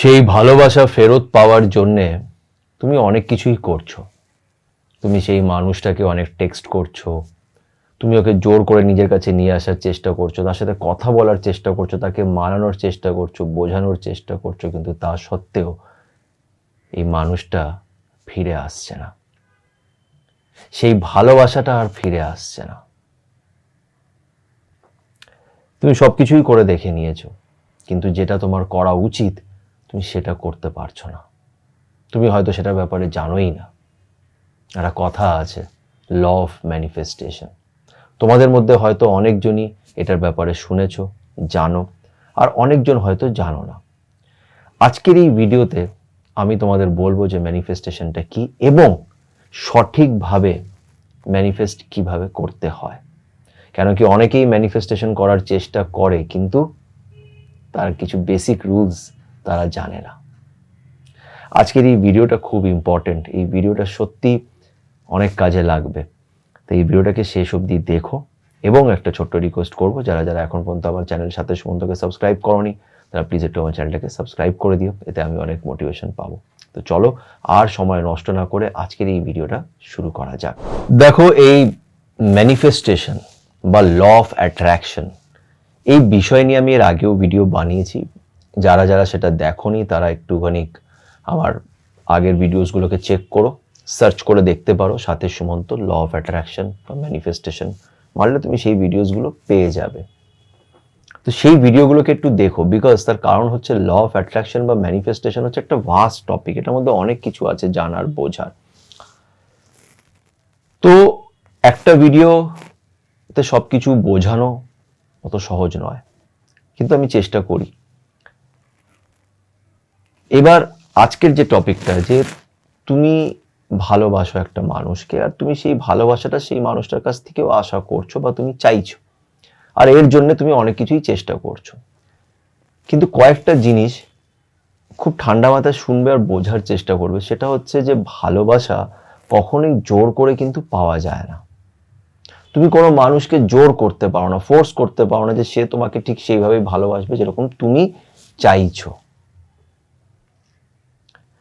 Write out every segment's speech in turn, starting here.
সেই ভালোবাসা ফেরত পাওয়ার জন্যে তুমি অনেক কিছুই করছো। তুমি সেই মানুষটাকে অনেক টেক্সট করছো, তুমি ওকে জোর করে নিজের কাছে নিয়ে আসার চেষ্টা করছো, তার সাথে কথা বলার চেষ্টা করছো, তাকে মানানোর চেষ্টা করছো, বোঝানোর চেষ্টা করছো, কিন্তু তা সত্ত্বেও এই মানুষটা ফিরে আসছে না। সেই ভালোবাসাটা আর ফিরে আসছে না। তুমি সবকিছুই করে দেখে নিয়েছো, কিন্তু যেটা তোমার করা উচিত তুমি সেটা করতে পারছো না। তুমি হয়তো সেটার ব্যাপারে জানোই না। একটা কথা আছে, ল অফ ম্যানিফেস্টেশন। তোমাদের মধ্যে হয়তো অনেকজনই এটার ব্যাপারে শুনেছো, জানো, আর অনেকজন হয়তো জানো না। আজকের এই ভিডিওতে আমি তোমাদের বলবো যে ম্যানিফেস্টেশনটা কি এবং সঠিকভাবে ম্যানিফেস্ট কিভাবে করতে হয়। কেন কি অনেকেই ম্যানিফেস্টেশন করার চেষ্টা করে, কিন্তু তার কিছু বেসিক রুলস তারা জানে না। আজকের এই ভিডিওটা খুব ইম্পর্টেন্ট। এই ভিডিওটা সত্যি অনেক কাজে লাগবে। তো এই ভিডিওটাকে শেষ অবধি দেখো এবং একটা ছোট্ট রিকোয়েস্ট করবো, যারা যারা এখন পর্যন্ত আমার চ্যানেলের সাথে সুমন্তকে সাবস্ক্রাইব করোনি তারা প্লিজ একটু আমার চ্যানেলটাকে সাবস্ক্রাইব করে দিও, এতে আমি অনেক মোটিভেশন পাবো। তো চলো আর সময় নষ্ট না করে আজকের এই ভিডিওটা শুরু করা যাক। দেখো, এই ম্যানিফেস্টেশন বা ল অফ অ্যাট্রাকশন এই বিষয় নিয়ে আমি এর আগেও ভিডিও বানিয়েছি। যারা যারা সেটা দেখোনি তারা একটুখানি আমার আগের ভিডিওসগুলোকে চেক করো, সার্চ করে দেখতে পারো, সাথে সুমন্ত ল অফ অ্যাট্রাকশন বা ম্যানিফেস্টেশন মারলে তুমি সেই ভিডিওসগুলো পেয়ে যাবে। তো সেই ভিডিওগুলোকে একটু দেখো, বিকজ তার কারণ হচ্ছে ল অফ অ্যাট্রাকশন বা ম্যানিফেস্টেশন হচ্ছে একটা ভাস্ট টপিক। এটার মধ্যে অনেক কিছু আছে জানার, বোঝার। তো একটা ভিডিওতে সব কিছু বোঝানো অত সহজ নয়, কিন্তু আমি চেষ্টা করি। এবার আজকের যে টপিকটা, যে তুমি ভালোবাসো একটা মানুষকে, আর তুমি সেই ভালোবাসাটা সেই মানুষটার কাছ থেকেও আশা করছো বা তুমি চাইছো, আর এর জন্য তুমি অনেক কিছুই চেষ্টা করছো। কিন্তু কয়েকটা জিনিস খুব ঠান্ডা মাথায় শুনবে আর বোঝার চেষ্টা করবে। সেটা হচ্ছে যে ভালোবাসা কখনোই জোর করে কিন্তু পাওয়া যায় না। তুমি কোনো মানুষকে জোর করতে পারো না, ফোর্স করতে পারো না যে সে তোমাকে ঠিক সেইভাবেই ভালোবাসবে যেরকম তুমি চাইছো।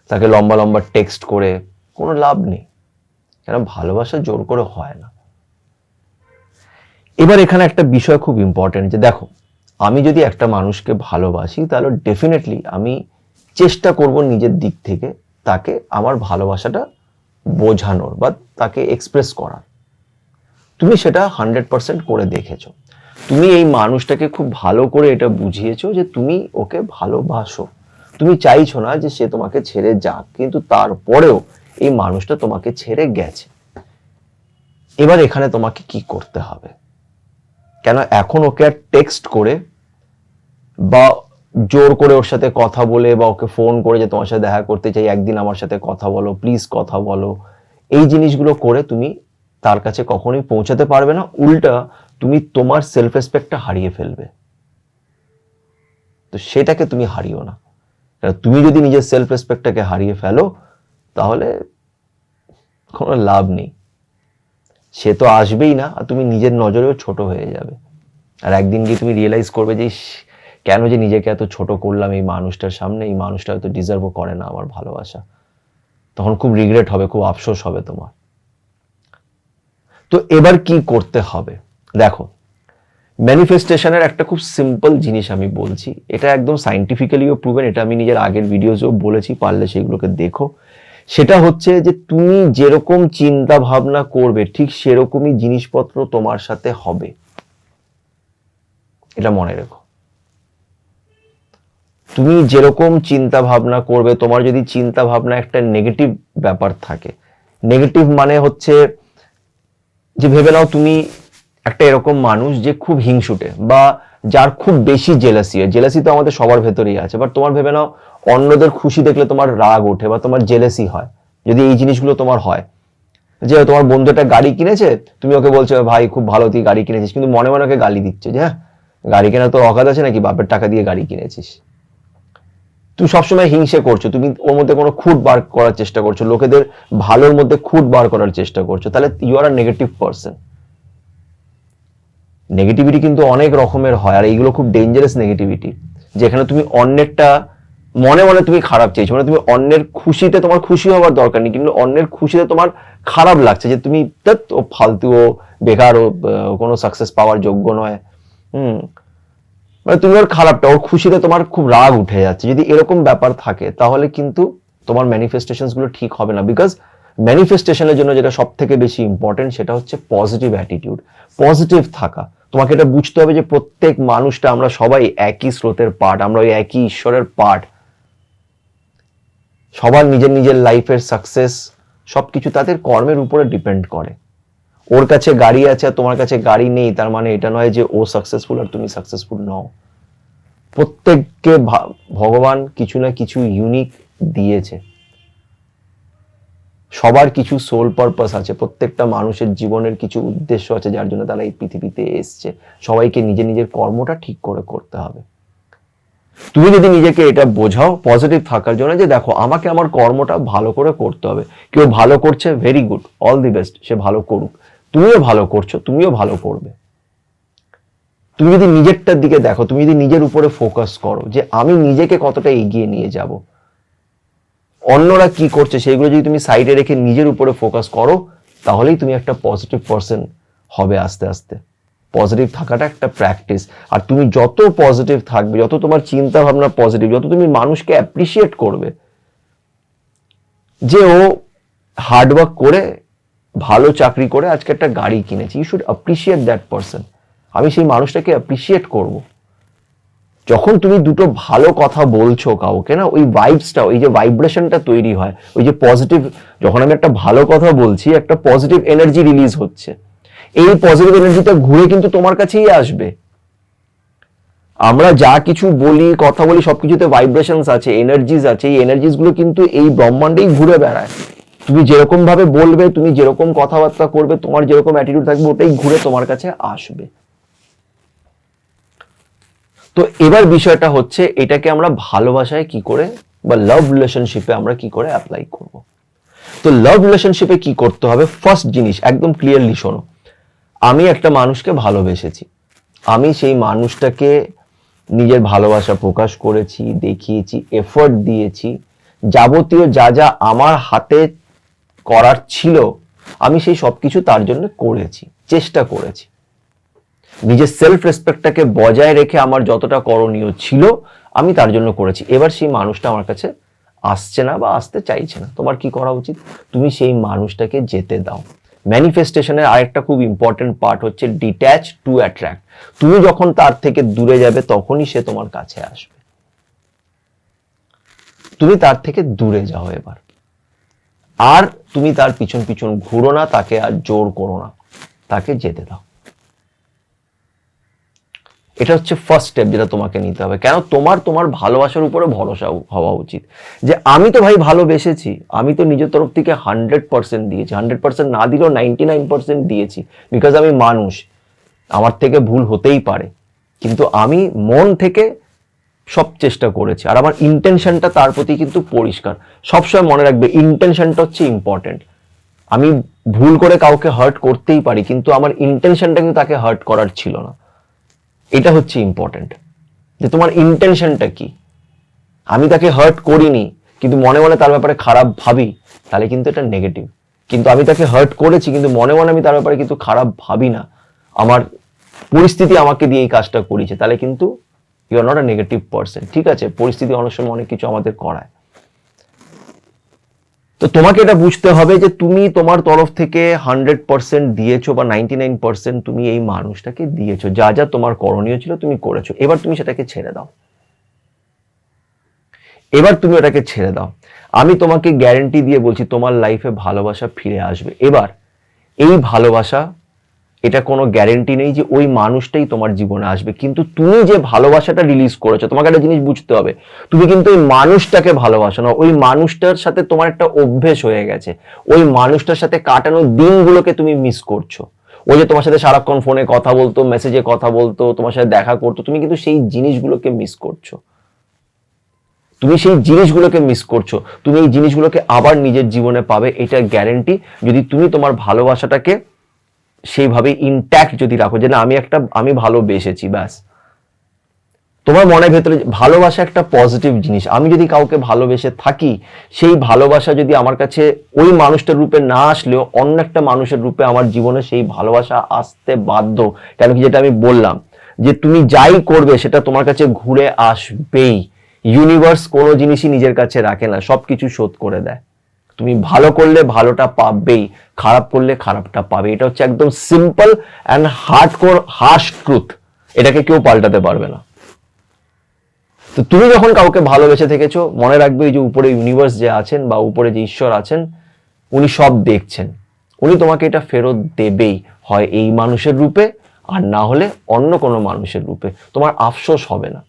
তাকে লম্বা লম্বা টেক্সট করে কোনো লাভ নেই, কেন ভালোবাসা জোর করে হয় না। এবার এখানে একটা বিষয় খুব ইম্পর্টেন্ট, যে দেখো, আমি যদি একটা মানুষকে ভালোবাসি তাহলে ডেফিনেটলি আমি চেষ্টা করব নিজের দিক থেকে তাকে আমার ভালোবাসাটা বোঝানোর বা তাকে এক্সপ্রেস করার। তুমি সেটা 100% করে দেখেছো। তুমি এই মানুষটাকে খুব ভালো করে এটা বুঝিয়েছো যে তুমি ওকে ভালোবাসো। তুমি চাইছো না যে সে তোমাকে ছেড়ে যাক, কিন্তু তারপরেও এই মানুষটা তোমাকে ছেড়ে গেছে। এবার এখানে তোমাকে কি করতে হবে? কেন এখন ওকে আর টেক্সট করে বা জোর করে ওর সাথে কথা বলে বা ওকে ফোন করে যে তোমার সাথে দেখা করতে চাই, একদিন আমার সাথে কথা বলো, প্লিজ কথা বলো, এই জিনিসগুলো করে তুমি তার কাছে কখনোই পৌঁছাতে পারবে না। উল্টা তুমি তোমার সেলফ রেসপেক্টটা হারিয়ে ফেলবে। তো সেটাকে তুমি হারিও না। তুমি যদি নিজের সেলফ রেসপেক্টটাকে হারিয়ে ফেলো তাহলে কোনো লাভ নেই। সে তো আসবেই না, আর তুমি নিজের নজরেও ছোট হয়ে যাবে। আর একদিন গিয়ে তুমি রিয়েলাইজ করবে যে কেন যে নিজেকে এত ছোট করলাম এই মানুষটার সামনে, এই মানুষটা হয়তো ডিজার্ভও করে না আমার ভালোবাসা। তখন খুব রিগ্রেট হবে, খুব আফসোস হবে তোমার। তো এবার কি করতে হবে? দেখো, ম্যানিফেস্টেশনের একটা খুব সিম্পল জিনিস আমি বলছি, এটা একদম সাইন্টিফিক্যালিও প্রুভেন, এটা আমি নিজের আগের ভিডিওসেও বলেছি, পারলে সেগুলোকে দেখো। সেটা হচ্ছে যে তুমি যেরকম চিন্তা ভাবনা করবে ঠিক সেরকমই জিনিসপত্র তোমার সাথে হবে। এটা মনে রেখো। তুমি যেরকম চিন্তা ভাবনা করবে, তোমার যদি চিন্তা ভাবনা একটা নেগেটিভ ব্যাপার থাকে, নেগেটিভ মানে হচ্ছে যে ভেবে নাও তুমি একটা এরকম মানুষ যে খুব হিংসুটে বা যার খুব বেশি জেলাসি হয়। জেলাসি তো আমাদের সবার ভেতরেই আছে, বাট তোমার ভেবে নাও অন্যদের খুশি দেখলে তোমার রাগ ওঠে বা তোমার জেলাসি হয়। যদি এই জিনিসগুলো তোমার হয়, যে তোমার বন্ধু একটা গাড়ি কিনেছে, তুমি ওকে বলছো ভাই খুব ভালো তুই গাড়ি কিনেছিস, কিন্তু মনে মনে ওকে গালি দিচ্ছে যে হ্যাঁ গাড়ি কেনা তোর অকাত আছে নাকি, বাপের টাকা দিয়ে গাড়ি কিনেছিস। তুমি সবসময় হিংসে করছো, তুমি ওর মধ্যে কোনো খুঁত বার করার চেষ্টা করছো, লোকেদের ভালোর মধ্যে খুঁত বার করার চেষ্টা করছো, তাহলে you are a negative person. Negativity কিন্তু অনেক রকমের হয়, আর এইগুলো খুব ডেঞ্জারাস নেগেটিভিটি, যেখানে তুমি অন্যেরটা মনে মনে তুমি খারাপ চেয়েছো, মানে তুমি অন্যের খুশিতে তোমার খুশি হওয়ার দরকার নেই, কিন্তু অন্যের খুশিতে তোমার খারাপ লাগছে যে তুমি ও ফালতু, ও বেকার, ও কোনো সাকসেস পাওয়ার যোগ্য নয়। মানে তুমি ওর খারাপটা, ওর খুশিতে তোমার খুব রাগ উঠে যাচ্ছে। যদি এরকম ব্যাপার থাকে তাহলে কিন্তু তোমার ম্যানিফেস্টেশনস গুলো ঠিক হবে না। বিকজ ম্যানিফেস্টেশনের জন্য যেটা সব থেকে বেশি ইম্পর্টেন্ট সেটা হচ্ছে পজিটিভ অ্যাটিটিউড, পজিটিভ থাকা। তোমাকে এটা বুঝতে হবে যে প্রত্যেক মানুষটা, আমরা সবাই একই স্রোতের পার্ট, আমরা ওই একই ঈশ্বরের পার্ট। সবার নিজের নিজের লাইফের সাকসেস সবকিছু তাদের কর্মের উপরে ডিপেন্ড করে। ওর কাছে গাড়ি আছে আর তোমার কাছে গাড়ি নেই, তার মানে এটা নয় যে ও সাকসেসফুল আর তুমি সাকসেসফুল নও। প্রত্যেককে ভগবান কিছু না কিছু ইউনিক দিয়েছে, সবার কিছু সোল পারপাস আছে, প্রত্যেকটা মানুষের জীবনের কিছু উদ্দেশ্য আছে যার জন্য তারা এই পৃথিবীতে এসছে। সবাইকে নিজের নিজের কর্মটা ঠিক করে করতে হবে। তুমি যদি নিজেকে এটা বোঝাও পজিটিভ থাকার জন্য যে দেখো আমাকে আমার কর্মটা ভালো করে করতে হবে, কেউ ভালো করছে, very good, all the best, সে ভালো করুক, তুমিও ভালো করছো, তুমিও ভালো করবে। তুমি যদি নিজেরটার দিকে দেখো, তুমি যদি নিজের উপরে ফোকাস করো যে আমি নিজেকে কতটা এগিয়ে নিয়ে যাব, অন্যরা কি করছে সেগুলো যদি তুমি সাইডে রেখে নিজের উপরে ফোকাস করো, তাহলেই তুমি একটা পজিটিভ পারসন হবে আস্তে আস্তে। পজিটিভ থাকাটা একটা প্র্যাকটিস। আর তুমি যত পজিটিভ থাকবে, যত তোমার চিন্তা ভাবনা পজিটিভ, যত তুমি মানুষকে অ্যাপ্রিসিয়েট করবে যে ও হার্ডওয়ার্ক করে ভালো চাকরি করে আজকে একটা গাড়ি কিনেছে, you should appreciate that person. আমি সেই মানুষটাকে অ্যাপ্রিসিয়েট করব। যখন তুমি দুটো ভালো কথা বলছো কাউকে না, ওই ভাইবসটা, ওই যে ভাইব্রেশনটা তৈরি হয়, ওই যে পজিটিভ, যখন আমি একটা ভালো কথা বলছি একটা পজিটিভ এনার্জি রিলিজ হচ্ছে, এই পজিটিভ এনার্জিটা ঘুরে কিন্তু তোমার কাছেই আসবে। আমরা যা কিছু বলি, কথা বলি, সবকিছুতে ভাইব্রেশনস আছে, এনার্জিস আছে, এই এনার্জিস গুলো কিন্তু এই ব্রহ্মাণ্ডেই ঘুরে বেড়ায়। তুমি যেরকম ভাবে বলবে, তুমি যেরকম কথাবার্তা করবে, তোমার যেরকম অ্যাটিটিউড থাকবে, ওটাই ঘুরে তোমার কাছে আসবে। তো এবার বিষয়টা হচ্ছে এটাকে আমরা ভালোবাসায় কি করে, বা লাভ রিলেশনশিপে আমরা কি করে অ্যাপ্লাই করব। তো লাভ রিলেশনশিপে কি করতে হবে, ফার্স্ট জিনিস একদম ক্লিয়ারলি শোনো। আমি একটা মানুষকে ভালোবেসেছি, আমি সেই মানুষটাকে নিজের ভালোবাসা প্রকাশ করেছি, দেখিয়েছি, এফোর্ট দিয়েছি, যাবতীয় যা যা আমার হাতে করার ছিল আমি সেই সবকিছু তার জন্য করেছি, চেষ্টা করেছি। নিজের সেলফ রেসপেক্টটাকে বজায় রেখে আমার যতটা করণীয় ছিল আমি তার জন্য করেছি। এবার সেই মানুষটা আমার কাছে আসছে না বা আসতে চাইছে না, তোমার কি করা উচিত? তুমি সেই মানুষটাকে যেতে দাও। ম্যানিফেস্টেশনের আরেকটা খুব ইম্পর্টেন্ট পার্ট হচ্ছে ডিট্যাচ টু অ্যাট্রাক্ট। তুমি যখন তার থেকে দূরে যাবে তখনই সে তোমার কাছে আসবে। তুমি তার থেকে দূরে যাও এবার, আর তুমি তার পিছন পিছন ঘুরো না, তাকে আর জোর করো না, তাকে যেতে দাও। এটা হচ্ছে ফার্স্ট স্টেপ যেটা তোমাকে নিতে হবে। কেন? তোমার ভালোবাসার উপরে ভরসা হওয়া উচিত যে আমি তো ভাই ভালোবেসেছি, আমি তো নিজের তরফ থেকে 100% দিয়েছি, 100% না দিলেও 99% দিয়েছি, বিকজ আমি মানুষ, আমার থেকে ভুল হতেই পারে, কিন্তু আমি মন থেকে সব চেষ্টা করেছি, আর আমার ইন্টেনশনটা তার প্রতি কিন্তু পরিষ্কার। সবসময় মনে রাখবে ইন্টেনশনটা হচ্ছে ইম্পর্টেন্ট। আমি ভুল করে কাউকে হার্ট করতেই পারি, কিন্তু আমার ইন্টেনশনটা কিন্তু তাকে হার্ট করার ছিল না। এটা হচ্ছে ইম্পর্টেন্ট, যে তোমার ইন্টেনশনটা কি। আমি তাকে হার্ট করিনি কিন্তু মনে মনে তার ব্যাপারে খারাপ ভাবি, তাহলে কিন্তু এটা নেগেটিভ। কিন্তু আমি তাকে হার্ট করেছি কিন্তু মনে মনে আমি তার ব্যাপারে কিন্তু খারাপ ভাবি না, আমার পরিস্থিতি আমাকে দিয়ে এই কাজটা করেছে, তাহলে কিন্তু you are not a negative person. ঠিক আছে, পরিস্থিতি অনেক সময় অনেক কিছু আমাদের করায়। তো তোমাকে এটা বুঝতে হবে যে তুমি তোমার তরফ থেকে 100% দিয়েছো বা 99% তুমি এই মানুষটাকে দিয়েছো, যা যা তোমার করণীয় ছিল তুমি করেছো। এবার তুমি সেটাকে ছেড়ে দাও, এবার তুমি ওটাকে ছেড়ে দাও। আমি তোমাকে গ্যারেন্টি দিয়ে বলছি তোমার লাইফে ভালোবাসা ফিরে আসবে। এবার এই ভালোবাসা, এটা কোনো গ্যারেন্টি নেই যে ওই মানুষটাই তোমার জীবনে আসবে, কিন্তু তুমি যে ভালোবাসাটা রিলিজ করেছো, তোমাকে একটা জিনিস বুঝতে হবে, তুমি কিন্তু ওই মানুষটাকে ভালোবাসো না, ওই মানুষটার সাথে তোমার একটা অভ্যেস হয়ে গেছে, ওই মানুষটার সাথে কাটানো দিনগুলোকে তুমি মিস করছো। ওই যে তোমার সাথে সারাক্ষণ ফোনে কথা বলতো, মেসেজে কথা বলতো, তোমার সাথে দেখা করতো, তুমি কিন্তু সেই জিনিসগুলোকে মিস করছো। তুমি সেই জিনিসগুলোকে মিস করছো, তুমি এই জিনিসগুলোকে আবার নিজের জীবনে পাবে, এটা গ্যারেন্টি, যদি তুমি তোমার ভালোবাসাটাকে সেইভাবে ইনট্যাক্ট যদি রাখো, যে না আমি ভালোবেসেছি ব্যাস। তোমার মনের ভেতরে ভালোবাসা একটা পজিটিভ জিনিস। আমি যদি কাউকে ভালোবেসে থাকি, সেই ভালোবাসা যদি আমার কাছে ওই মানুষটার রূপে না আসলেও অন্য একটা মানুষের রূপে আমার জীবনে সেই ভালোবাসা আসতে বাধ্য। কেন কি, যেটা আমি বললাম যে তুমি যাই করবে সেটা তোমার কাছে ঘুরে আসবেই। ইউনিভার্স কোনো জিনিসই নিজের কাছে রাখে না, সবকিছু শোধ করে দেয়। তুমি ভালো করলে ভালোটা পাবেই, খারাপ করলে খারাপটা পাবে। এটা হচ্ছে একদম simple and hardcore harsh truth. এটাকে কেউ পাল্টাতে পারবে না। তো তুমি যখন কাউকে ভালোবেসে থেকেছো, মনে রাখবে যে উপরে ইউনিভার্স যে আছেন বা উপরে যে ঈশ্বর আছেন, উনি সব দেখছেন। উনি তোমাকে এটা ফেরত দেবেই, হয় এই মানুষের রূপে আর না হলে অন্য কোনো মানুষের রূপে। তোমার আফসোস হবে না।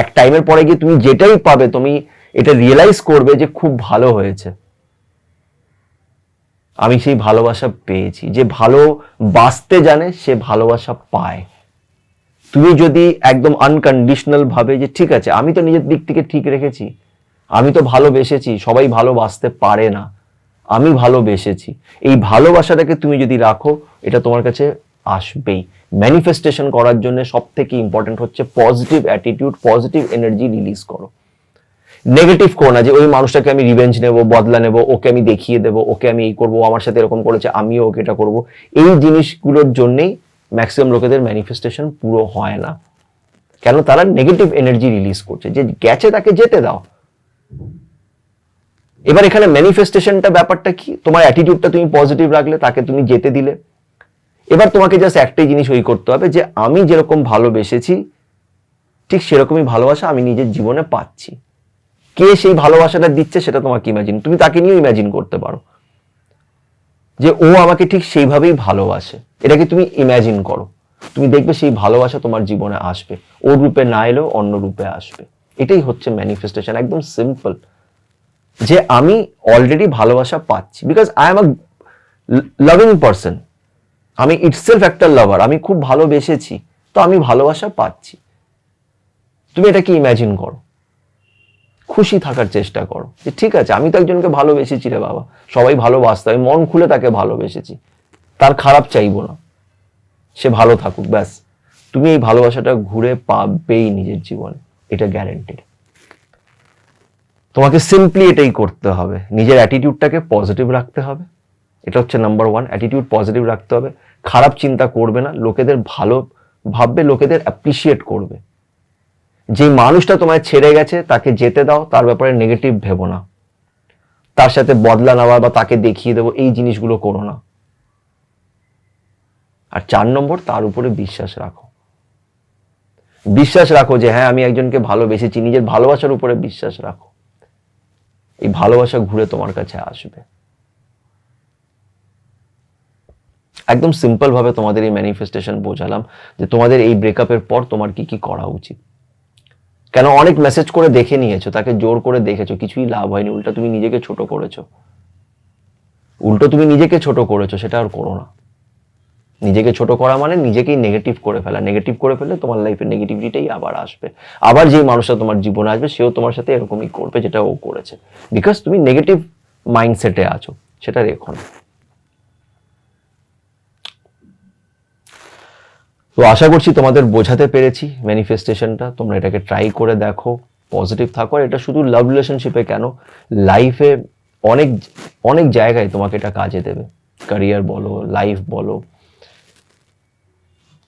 এক টাইমের পরে গিয়ে তুমি যেটাই পাবে, তুমি এটা রিয়েলাইজ করবে যে খুব ভালো হয়েছে, আমি সেই ভালোবাসা পেয়েছি। যে ভালোবাসতে জানে সে ভালোবাসা পায়। তুমি যদি একদম আনকন্ডিশনাল ভাবে যে ঠিক আছে, আমি তো নিজের দিক থেকে ঠিক রেখেছি, আমি তো ভালোবেসেছি, সবাই ভালোবাসতে পারে না, আমি ভালোবেসেছি, এই ভালোবাসাটাকে তুমি যদি রাখো, এটা তোমার কাছে আসবেই। ম্যানিফেস্টেশন করার জন্য সব থেকে ইম্পর্টেন্ট হচ্ছে positive attitude, positive energy release করো। নেগেটিভ করো না যে ওই মানুষটাকে আমি রিভেঞ্জ নেব, বদলা নেব, ওকে আমি দেখিয়ে দেবো, ওকে আমি এই করবো, আমার সাথে এরকম করেছে আমিও ওকে এটা করবো। এই জিনিসগুলোর জন্যেই ম্যাক্সিমাম লোকেদের ম্যানিফেস্টেশন পুরো হয় না। কেন? তারা নেগেটিভ এনার্জি রিলিজ করছে। যে গেছে তাকে যেতে দাও। এবার এখানে ম্যানিফেস্টেশনটা ব্যাপারটা কি, তোমার অ্যাটিটিউডটা তুমি পজিটিভ রাখলে, তাকে তুমি যেতে দিলে। এবার তোমাকে জাস্ট একটাই জিনিস ওই করতে হবে যে আমি যেরকম ভালোবেসেছি ঠিক সেরকমই ভালোবাসা আমি নিজের জীবনে পাচ্ছি। কে সেই ভালোবাসাটা দিচ্ছে সেটা তোমাকে ইমাজিন, তুমি তাকে নিয়েও ইমাজিন করতে পারো যে ও আমাকে ঠিক সেইভাবেই ভালোবাসে। এটাকে তুমি ইমাজিন করো, তুমি দেখবে সেই ভালোবাসা তোমার জীবনে আসবে, ওর রূপে না এলেও অন্য রূপে আসবে। এটাই হচ্ছে ম্যানিফেস্টেশন, একদম সিম্পল। যে আমি অলরেডি ভালোবাসা পাচ্ছি, because I am a loving person, আমি ইটসেলফ একটা লাভার, আমি খুব ভালোবেসেছি, তো আমি ভালোবাসা পাচ্ছি। তুমি এটাকে ইমাজিন করো, খুশি থাকার চেষ্টা করো যে ঠিক আছে, আমি তো একজনকে ভালোবেসেছি রে বাবা, সবাই ভালোবাসতে, আমি মন খুলে তাকে ভালোবেসেছি, তার খারাপ চাইবো না, সে ভালো থাকুক, ব্যাস। তুমি এই ভালোবাসাটা ঘুরে পাবেই নিজের জীবনে, এটা গ্যারেন্টেড। তোমাকে সিম্পলি এটাই করতে হবে, নিজের অ্যাটিটিউডটাকে পজিটিভ রাখতে হবে। এটা হচ্ছে নাম্বার ওয়ান, অ্যাটিটিউড পজিটিভ রাখতে হবে। খারাপ চিন্তা করবে না, লোকেদের ভালো ভাববে, লোকেদের অ্যাপ্রিসিয়েট করবে। যে মানুষটা তোমায় ছেড়ে গেছে তাকে যেতে দাও, তার ব্যাপারে নেগেটিভ ভেবো না, তার সাথে বদলা নেওয়া বা তাকে দেখিয়ে দেবো এই জিনিসগুলো করো না। আর 4 নম্বর, তার উপরে বিশ্বাস রাখো। বিশ্বাস রাখো যে হ্যাঁ আমি একজনকে ভালোবেসেছি, নিজের ভালোবাসার উপরে বিশ্বাস রাখো। এই ভালোবাসা ঘুরে তোমার কাছে আসবে। একদম সিম্পল ভাবে তোমাদের এই ম্যানিফেস্টেশন বোঝালাম যে তোমাদের এই ব্রেকআপের পর তোমার কি কি করা উচিত। কেন অনেক মেসেজ করে দেখে নিয়েছো, তাকে জোর করে দেখেছো, কিছুই লাভ হয়নি, উল্টো তুমি নিজেকে ছোট করেছো, সেটা আর করো না। নিজেকে ছোট করা মানে নিজেকেই নেগেটিভ করে ফেলা। নেগেটিভ করে ফেললে তোমার লাইফের নেগেটিভিটিটাই আবার আসবে। আবার যে মানুষটা তোমার জীবনে আসবে সেও তোমার সাথে এরকমই করবে যেটা ও করেছে, বিকজ তুমি নেগেটিভ মাইন্ডসেটে আছো। সেটা রেখো না। তো আশা করছি তোমাদের বোঝাতে পেরেছি ম্যানিফেস্টেশনটা। তোমরা এটাকে ট্রাই করে দেখো, পজিটিভ থাকো। আর এটা শুধু লাভ রিলেশনশিপে কেন, লাইফে অনেক অনেক জায়গায় তোমাকে এটা কাজে দেবে। ক্যারিয়ার বলো, লাইফ বলো,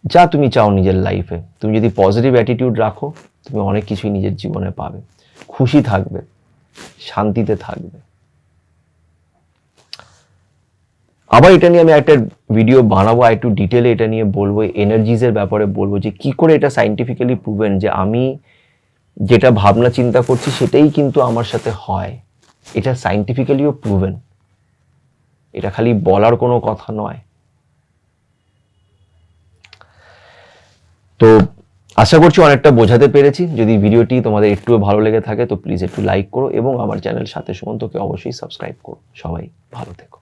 যা তুমি চাও নিজের লাইফে, তুমি যদি পজিটিভ অ্যাটিটিউড রাখো, তুমি অনেক কিছুই নিজের জীবনে পাবে। খুশি থাকবে, শান্তিতে থাকবে। আবার এটা নিয়ে আমি একটা ভিডিও বানাবো, একটু ডিটেলে এটা নিয়ে বলবো, এনার্জিজের ব্যাপারে বলবো যে কি করে এটা সাইন্টিফিক্যালি প্রুভেন যে আমি যেটা ভাবনা চিন্তা করছি সেটাই কিন্তু আমার সাথে হয়। এটা সাইন্টিফিক্যালিও প্রুভেন, এটা খালি বলার কোনো কথা নয়। তো আশা করছি অনেকটা বোঝাতে পেরেছি। যদি ভিডিওটি তোমাদের একটু ভালো লেগে থাকে তো প্লিজ একটু লাইক করো এবং আমার চ্যানেল সাথে সুমন্তকে অবশ্যই সাবস্ক্রাইব করো। সবাই ভালো থেকো।